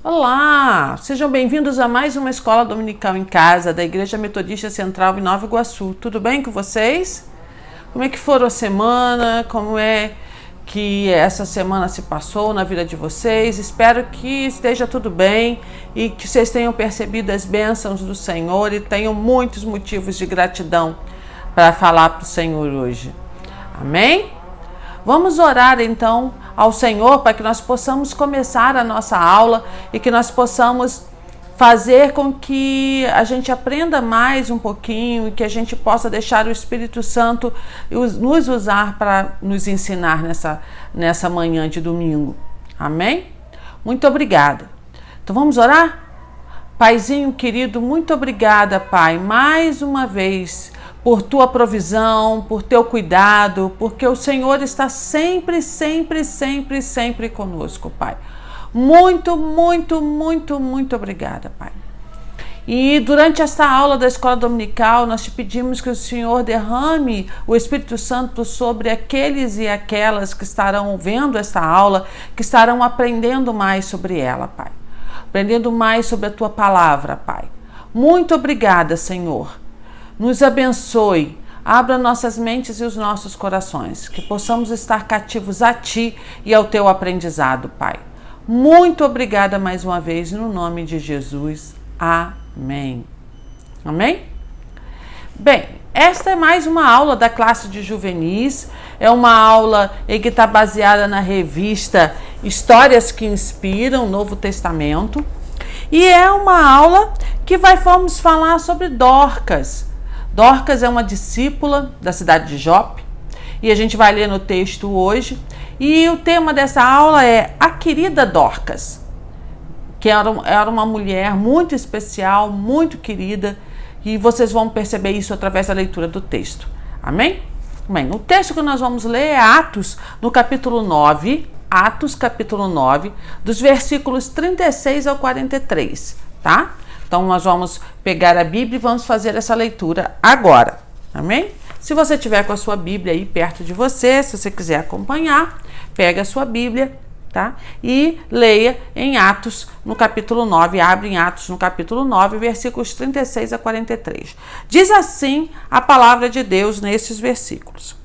Olá, sejam bem-vindos a mais uma Escola Dominical em Casa da Igreja Metodista Central em Nova Iguaçu. Tudo bem com vocês? Como é que foram a semana? Como é que essa semana se passou na vida de vocês? Espero que esteja tudo bem e que vocês tenham percebido as bênçãos do Senhor e tenham muitos motivos de gratidão para falar para o Senhor hoje. Amém? Vamos orar então ao Senhor para que nós possamos começar a nossa aula e que nós possamos fazer com que a gente aprenda mais um pouquinho e que a gente possa deixar o Espírito Santo nos usar para nos ensinar nessa manhã de domingo. Amém? Muito obrigada. Então vamos orar? Paizinho querido, muito obrigada, Pai, mais uma vez por tua provisão, por teu cuidado, porque o Senhor está sempre conosco, Pai. Muito obrigada, Pai. E durante esta aula da Escola Dominical, nós te pedimos que o Senhor derrame o Espírito Santo sobre aqueles e aquelas que estarão vendo esta aula, que estarão aprendendo mais sobre ela, Pai. Aprendendo mais sobre a tua palavra, Pai. Muito obrigada, Senhor. Nos abençoe, abra nossas mentes e os nossos corações, que possamos estar cativos a Ti e ao Teu aprendizado, Pai. Muito obrigada mais uma vez, no nome de Jesus. Amém. Amém? Bem, esta é mais uma aula da classe de juvenis, é uma aula que está baseada na revista Histórias que Inspiram, Novo Testamento, e é uma aula que vamos falar sobre Dorcas. Dorcas é uma discípula da cidade de Jope e a gente vai ler no texto hoje. E o tema dessa aula é a querida Dorcas, que era uma mulher muito especial, muito querida, e vocês vão perceber isso através da leitura do texto. Amém? Bem, o texto que nós vamos ler é Atos, no capítulo 9, Atos capítulo 9, dos versículos 36 ao 43, tá? Então, nós vamos pegar a Bíblia e vamos fazer essa leitura agora, amém? Se você tiver com a sua Bíblia aí perto de você, se você quiser acompanhar, pega a sua Bíblia, tá? E leia em Atos, no capítulo 9, abre em Atos, no capítulo 9, versículos 36 a 43. Diz assim a palavra de Deus nesses versículos.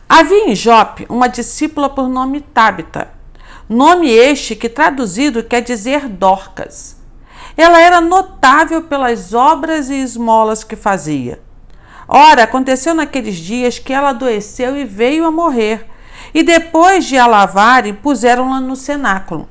Havia em Jope uma discípula por nome Tábita, nome este que traduzido quer dizer Dorcas. Ela era notável pelas obras e esmolas que fazia. Ora, aconteceu naqueles dias que ela adoeceu e veio a morrer, e depois de a lavarem, puseram-na no cenáculo.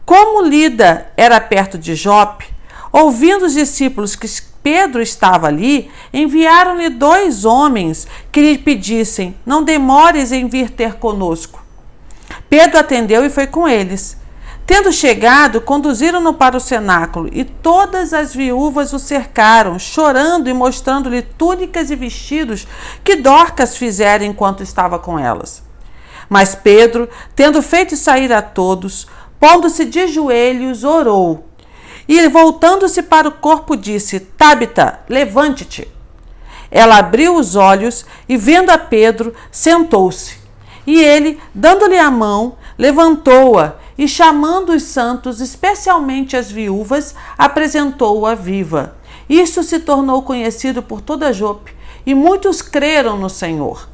Como Lida era perto de Jope, ouvindo os discípulos que Pedro estava ali, enviaram-lhe 2 homens que lhe pedissem: não demores em vir ter conosco. Pedro atendeu e foi com eles. Tendo chegado, conduziram-no para o cenáculo, e todas as viúvas o cercaram, chorando e mostrando-lhe túnicas e vestidos que Dorcas fizera enquanto estava com elas. Mas Pedro, tendo feito sair a todos, pondo-se de joelhos, orou. E voltando-se para o corpo, disse: Tábita, levante-te. Ela abriu os olhos e, vendo a Pedro, sentou-se. E ele, dando-lhe a mão, levantou-a e, chamando os santos, especialmente as viúvas, apresentou-a viva. Isto se tornou conhecido por toda Jope, e muitos creram no Senhor.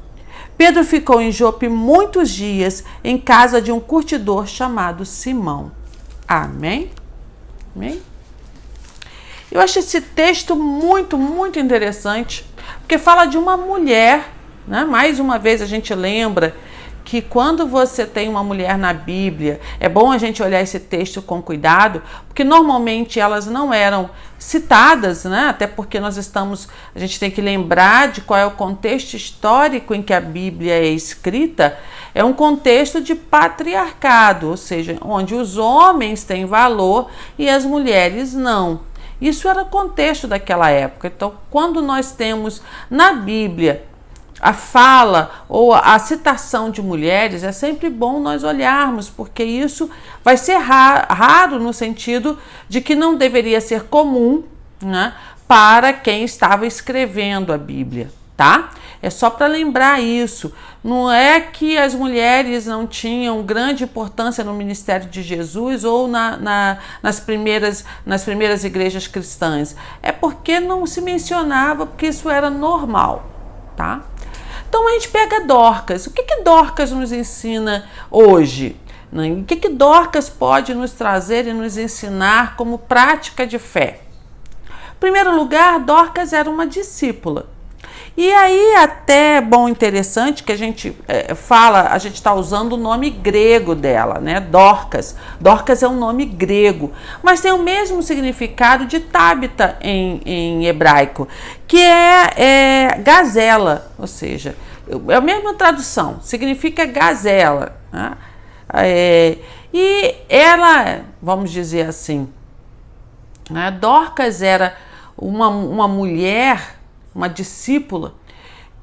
Pedro ficou em Jope muitos dias, em casa de um curtidor chamado Simão. Amém? Amém? Eu acho esse texto muito interessante, porque fala de uma mulher, né? Mais uma vez a gente lembra que quando você tem uma mulher na Bíblia, é bom a gente olhar esse texto com cuidado, porque normalmente elas não eram citadas, né? Até porque a gente tem que lembrar de qual é o contexto histórico em que a Bíblia é escrita. É um contexto de patriarcado, ou seja, onde os homens têm valor e as mulheres não. Isso era o contexto daquela época. Então, quando nós temos na Bíblia a fala ou a citação de mulheres, é sempre bom nós olharmos, porque isso vai ser raro no sentido de que não deveria ser comum, né, para quem estava escrevendo a Bíblia, tá? É só para lembrar isso. Não é que as mulheres não tinham grande importância no ministério de Jesus ou nas primeiras igrejas cristãs. É porque não se mencionava, porque isso era normal, tá? Então a gente pega Dorcas. O que Dorcas nos ensina hoje? O que Dorcas pode nos trazer e nos ensinar como prática de fé? Em primeiro lugar, Dorcas era uma discípula. E aí até, interessante que a gente a gente está usando o nome grego dela, né? Dorcas. Dorcas é um nome grego, mas tem o mesmo significado de Tábita em hebraico, que é gazela, ou seja, é a mesma tradução, significa gazela, né? E ela, vamos dizer assim, né? Dorcas era uma mulher, uma discípula,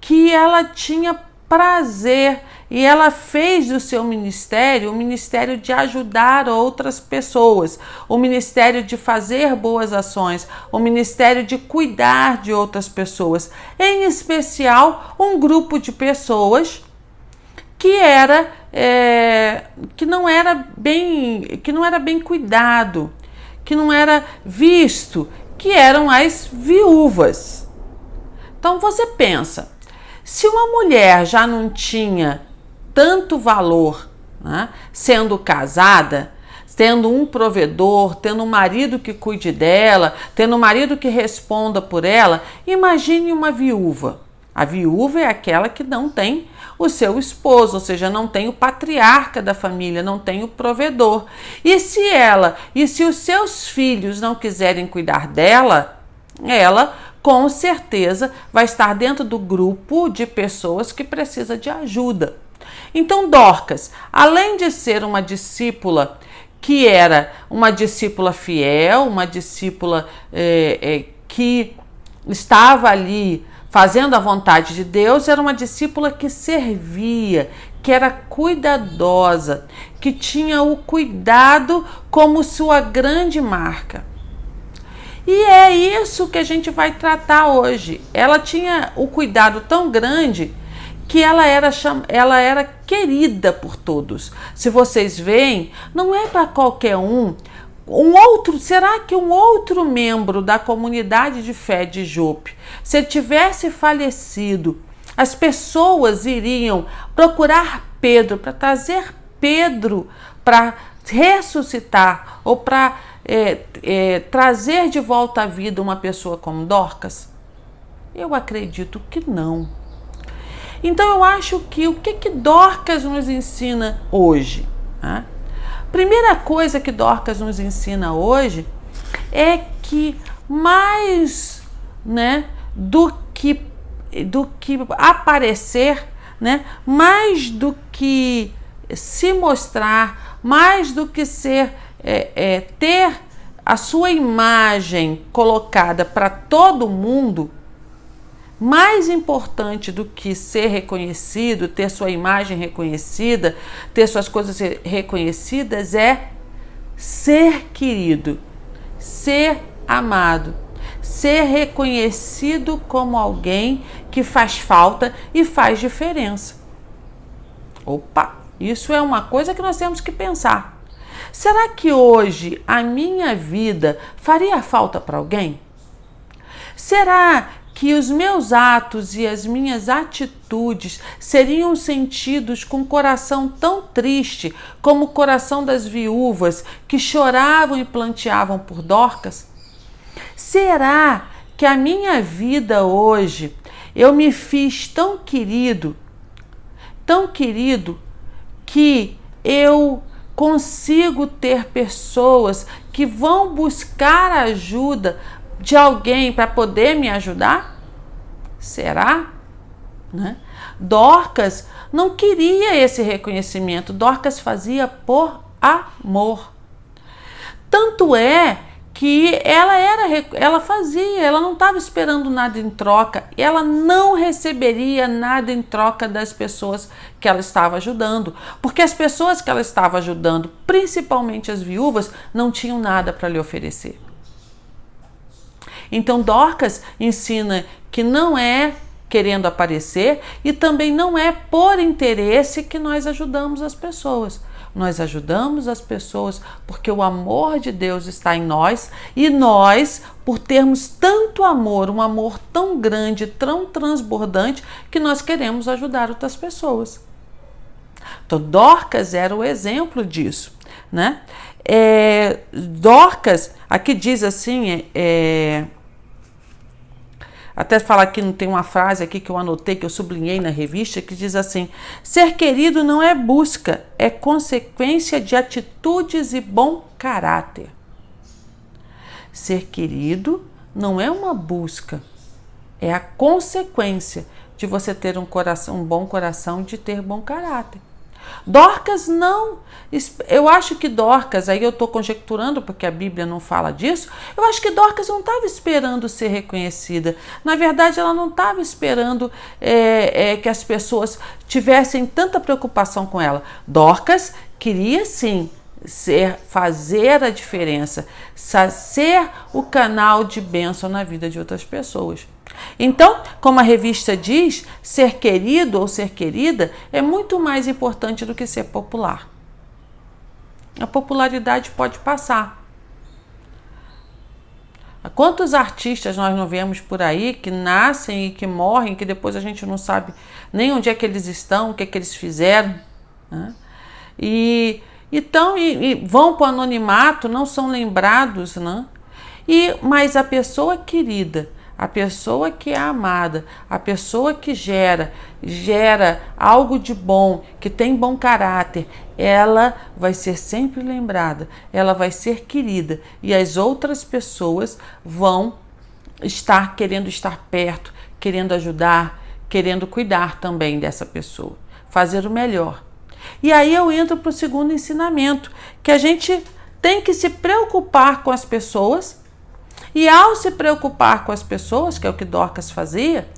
que ela tinha prazer e ela fez do seu ministério o ministério de ajudar outras pessoas, o ministério de fazer boas ações, o ministério de cuidar de outras pessoas, em especial um grupo de pessoas que não era bem cuidado, que não era visto, que eram as viúvas. Então você pensa, se uma mulher já não tinha tanto valor, né, sendo casada, tendo um provedor, tendo um marido que cuide dela, tendo um marido que responda por ela, imagine uma viúva. A viúva é aquela que não tem o seu esposo, ou seja, não tem o patriarca da família, não tem o provedor. E se os seus filhos não quiserem cuidar dela, ela com certeza vai estar dentro do grupo de pessoas que precisa de ajuda. Então Dorcas, além de ser uma discípula que era uma discípula fiel, uma discípula que estava ali fazendo a vontade de Deus, era uma discípula que servia, que era cuidadosa, que tinha o cuidado como sua grande marca. E é isso que a gente vai tratar hoje. Ela tinha o cuidado tão grande que ela era querida por todos. Se vocês veem, não é para qualquer um. Será que um outro membro da comunidade de fé de Jope, se ele tivesse falecido, as pessoas iriam procurar Pedro para trazer Pedro para ressuscitar ou para trazer de volta à vida uma pessoa como Dorcas? Eu acredito que não. Então eu acho que o que Dorcas nos ensina hoje? Né? Primeira coisa que Dorcas nos ensina hoje é que mais, né, do que aparecer, né, mais do que se mostrar, mais do que ter a sua imagem colocada para todo mundo, mais importante do que ser reconhecido, ter sua imagem reconhecida, ter suas coisas reconhecidas, é ser querido, ser amado, ser reconhecido como alguém que faz falta e faz diferença. Opa, isso é uma coisa que nós temos que pensar. Será que hoje a minha vida faria falta para alguém? Será que os meus atos e as minhas atitudes seriam sentidos com um coração tão triste como o coração das viúvas que choravam e planteavam por Dorcas? Será que a minha vida hoje eu me fiz tão querido que eu consigo ter pessoas que vão buscar ajuda de alguém para poder me ajudar? Será? Né? Dorcas não queria esse reconhecimento. Dorcas fazia por amor. Tanto é que ela fazia, ela não estava esperando nada em troca, ela não receberia nada em troca das pessoas que ela estava ajudando, porque as pessoas que ela estava ajudando, principalmente as viúvas, não tinham nada para lhe oferecer. Então Dorcas ensina que querendo aparecer e também não é por interesse que nós ajudamos as pessoas. Nós ajudamos as pessoas porque o amor de Deus está em nós e nós, por termos tanto amor, um amor tão grande, tão transbordante, que nós queremos ajudar outras pessoas. Então, Dorcas era o exemplo disso, né? Dorcas, aqui diz assim, até falar que não tem uma frase aqui que eu anotei, que eu sublinhei na revista, que diz assim: ser querido não é busca, é consequência de atitudes e bom caráter. Ser querido não é uma busca, é a consequência de você ter um bom coração, de ter bom caráter. Dorcas não, eu acho que Dorcas, aí eu estou conjecturando porque a Bíblia não fala disso, eu acho que Dorcas não estava esperando ser reconhecida. Na verdade, ela não estava esperando que as pessoas tivessem tanta preocupação com ela. Dorcas queria sim fazer a diferença, ser o canal de bênção na vida de outras pessoas. Então, como a revista diz, ser querido ou ser querida é muito mais importante do que ser popular. A popularidade pode passar. Quantos artistas nós não vemos por aí que nascem e que morrem, que depois a gente não sabe nem onde é que eles estão, o que é que eles fizeram, né? E vão para o anonimato, não são lembrados, né? Mas a pessoa querida, a pessoa que é amada, a pessoa que gera algo de bom, que tem bom caráter, ela vai ser sempre lembrada, ela vai ser querida e as outras pessoas vão querendo estar perto, querendo ajudar, querendo cuidar também dessa pessoa, fazer o melhor. E aí eu entro para o segundo ensinamento, que a gente tem que se preocupar com as pessoas. E ao se preocupar com as pessoas, que é o que Dorcas fazia,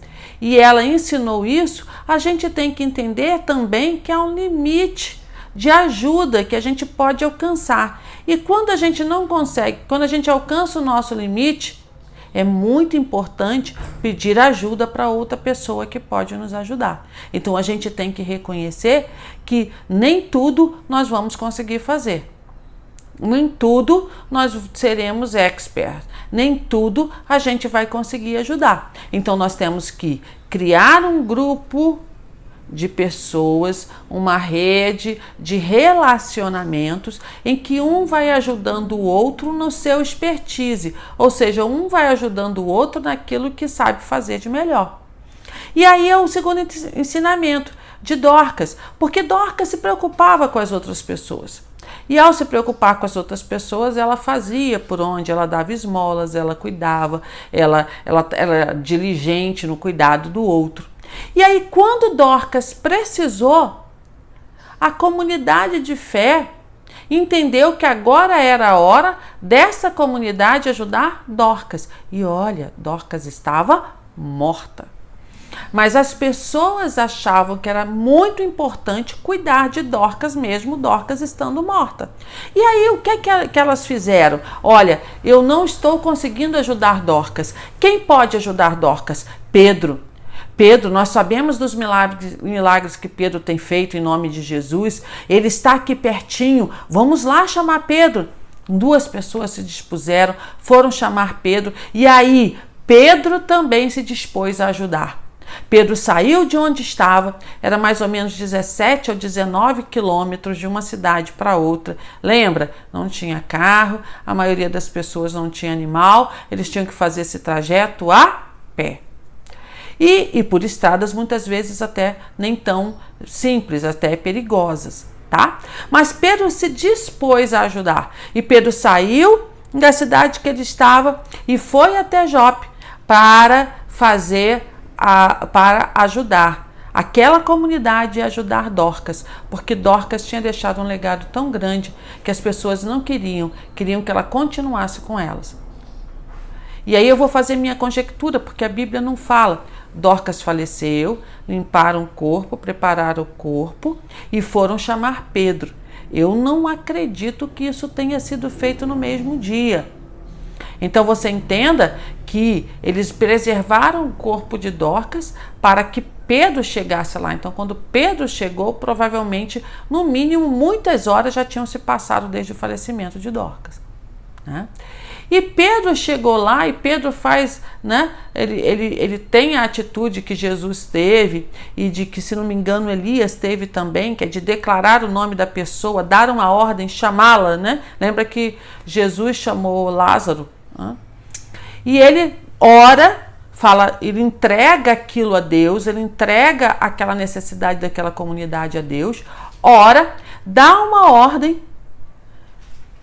e ela ensinou isso, a gente tem que entender também que há um limite de ajuda que a gente pode alcançar. E quando a gente não consegue, quando a gente alcança o nosso limite, é muito importante pedir ajuda para outra pessoa que pode nos ajudar. Então a gente tem que reconhecer que nem tudo nós vamos conseguir fazer. Nem tudo nós seremos experts, nem tudo a gente vai conseguir ajudar. Então nós temos que criar um grupo de pessoas, uma rede de relacionamentos em que um vai ajudando o outro no seu expertise, ou seja, um vai ajudando o outro naquilo que sabe fazer de melhor. E aí é o segundo ensinamento de Dorcas, porque Dorcas se preocupava com as outras pessoas. E ao se preocupar com as outras pessoas, ela fazia por onde, ela dava esmolas, ela cuidava, ela era diligente no cuidado do outro. E aí, quando Dorcas precisou, a comunidade de fé entendeu que agora era a hora dessa comunidade ajudar Dorcas. E olha, Dorcas estava morta. Mas as pessoas achavam que era muito importante cuidar de Dorcas, mesmo Dorcas estando morta. E aí, o que elas fizeram? Olha, eu não estou conseguindo ajudar Dorcas. Quem pode ajudar Dorcas? Pedro. Pedro, nós sabemos dos milagres que Pedro tem feito em nome de Jesus. Ele está aqui pertinho. Vamos lá chamar Pedro. 2 pessoas se dispuseram, foram chamar Pedro. E aí, Pedro também se dispôs a ajudar. Pedro saiu de onde estava, era mais ou menos 17 ou 19 quilômetros de uma cidade para outra. Lembra? Não tinha carro, a maioria das pessoas não tinha animal, eles tinham que fazer esse trajeto a pé. E por estradas muitas vezes até nem tão simples, até perigosas, tá? Mas Pedro se dispôs a ajudar. E Pedro saiu da cidade que ele estava e foi até Jope para ajudar aquela comunidade e ajudar Dorcas, porque Dorcas tinha deixado um legado tão grande que as pessoas não queriam que ela continuasse com elas. E aí eu vou fazer minha conjectura, porque a Bíblia não fala. Dorcas faleceu, limparam o corpo, prepararam o corpo e foram chamar Pedro. Eu não acredito que isso tenha sido feito no mesmo dia. Então você entenda que eles preservaram o corpo de Dorcas para que Pedro chegasse lá. Então, quando Pedro chegou, provavelmente, no mínimo, muitas horas já tinham se passado desde o falecimento de Dorcas, né? E Pedro chegou lá e Pedro faz, né? Ele tem a atitude que Jesus teve e de que, se não me engano, Elias teve também, que é de declarar o nome da pessoa, dar uma ordem, chamá-la, né? Lembra que Jesus chamou Lázaro, né? E ele ora, fala, ele entrega aquilo a Deus, ele entrega aquela necessidade daquela comunidade a Deus, ora, dá uma ordem,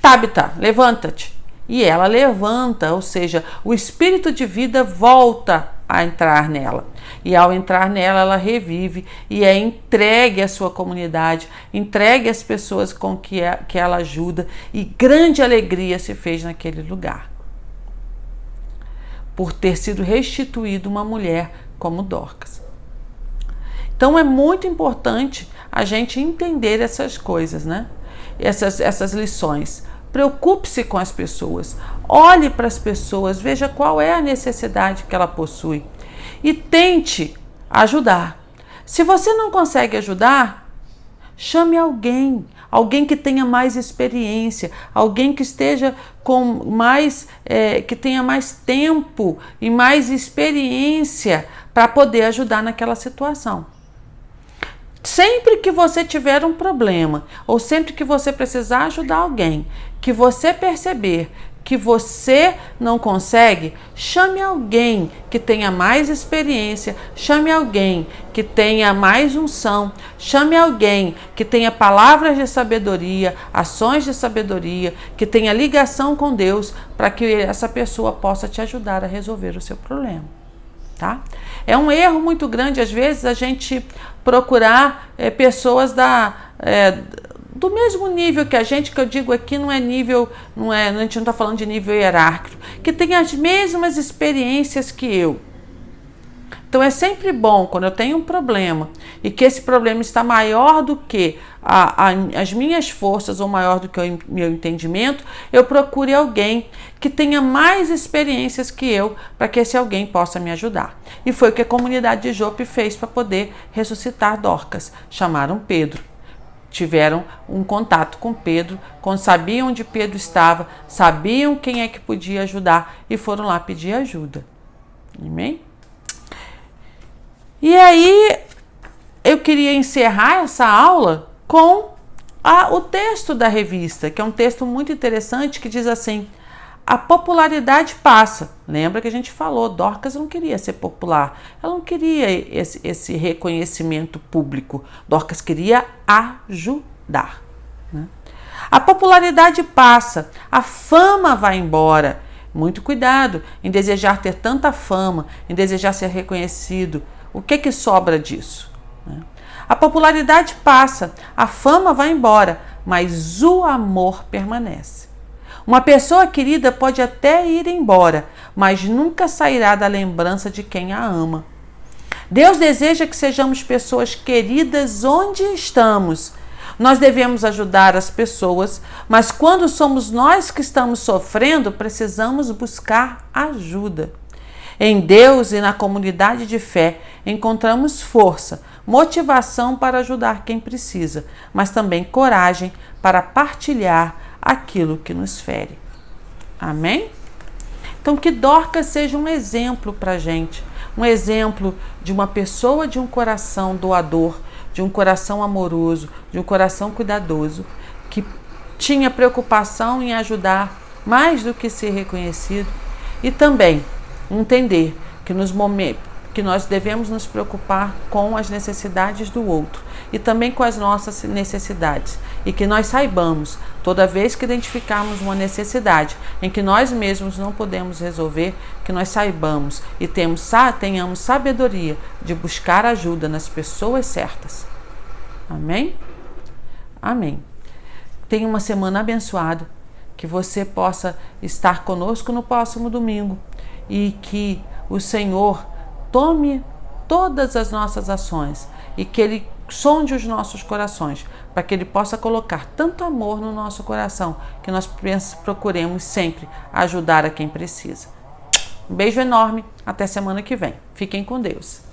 Tabita, levanta-te. E ela levanta, ou seja, o espírito de vida volta a entrar nela. E ao entrar nela, ela revive e é entregue à sua comunidade, entregue às pessoas com que ela ajuda, e grande alegria se fez naquele lugar, por ter sido restituído uma mulher como Dorcas. Então é muito importante a gente entender essas coisas, né? Essas lições. Preocupe-se com as pessoas, olhe para as pessoas, veja qual é a necessidade que ela possui e tente ajudar. Se você não consegue ajudar, chame alguém que tenha mais experiência, alguém que esteja com mais, que tenha mais tempo e mais experiência para poder ajudar naquela situação. Sempre que você tiver um problema, ou sempre que você precisar ajudar alguém, que você perceber que você não consegue, chame alguém que tenha mais experiência, chame alguém que tenha mais unção, chame alguém que tenha palavras de sabedoria, ações de sabedoria, que tenha ligação com Deus, para que essa pessoa possa te ajudar a resolver o seu problema. Tá? É um erro muito grande, às vezes, a gente procurar pessoas do mesmo nível que a gente, que eu digo aqui não é nível, a gente não está falando de nível hierárquico, que tem as mesmas experiências que eu. Então é sempre bom, quando eu tenho um problema e que esse problema está maior do que as minhas forças ou maior do que o meu entendimento, eu procure alguém que tenha mais experiências que eu, para que esse alguém possa me ajudar. E foi o que a comunidade de Jope fez para poder ressuscitar Dorcas. Chamaram Pedro, tiveram um contato com Pedro, sabiam onde Pedro estava, sabiam quem é que podia ajudar e foram lá pedir ajuda. Amém? E aí, eu queria encerrar essa aula com o texto da revista, que é um texto muito interessante, que diz assim: a popularidade passa. Lembra que a gente falou, Dorcas não queria ser popular, ela não queria esse reconhecimento público, Dorcas queria ajudar, né? A popularidade passa, a fama vai embora. Muito cuidado em desejar ter tanta fama, em desejar ser reconhecido. O que sobra disso? A popularidade passa, a fama vai embora, mas o amor permanece. Uma pessoa querida pode até ir embora, mas nunca sairá da lembrança de quem a ama. Deus deseja que sejamos pessoas queridas onde estamos. Nós devemos ajudar as pessoas, mas quando somos nós que estamos sofrendo, precisamos buscar ajuda. Em Deus e na comunidade de fé, encontramos força, motivação para ajudar quem precisa, mas também coragem para partilhar aquilo que nos fere. Amém? Então, que Dorcas seja um exemplo para a gente, um exemplo de uma pessoa de um coração doador, de um coração amoroso, de um coração cuidadoso, que tinha preocupação em ajudar mais do que ser reconhecido, e também entender que que nós devemos nos preocupar com as necessidades do outro e também com as nossas necessidades, e que nós saibamos, toda vez que identificarmos uma necessidade em que nós mesmos não podemos resolver, que nós saibamos e tenhamos sabedoria de buscar ajuda nas pessoas certas. Amém? Amém. Tenha uma semana abençoada, que você possa estar conosco no próximo domingo e que o Senhor tome todas as nossas ações e que Ele sonde os nossos corações, para que Ele possa colocar tanto amor no nosso coração, que nós procuremos sempre ajudar a quem precisa. Um beijo enorme, até semana que vem. Fiquem com Deus.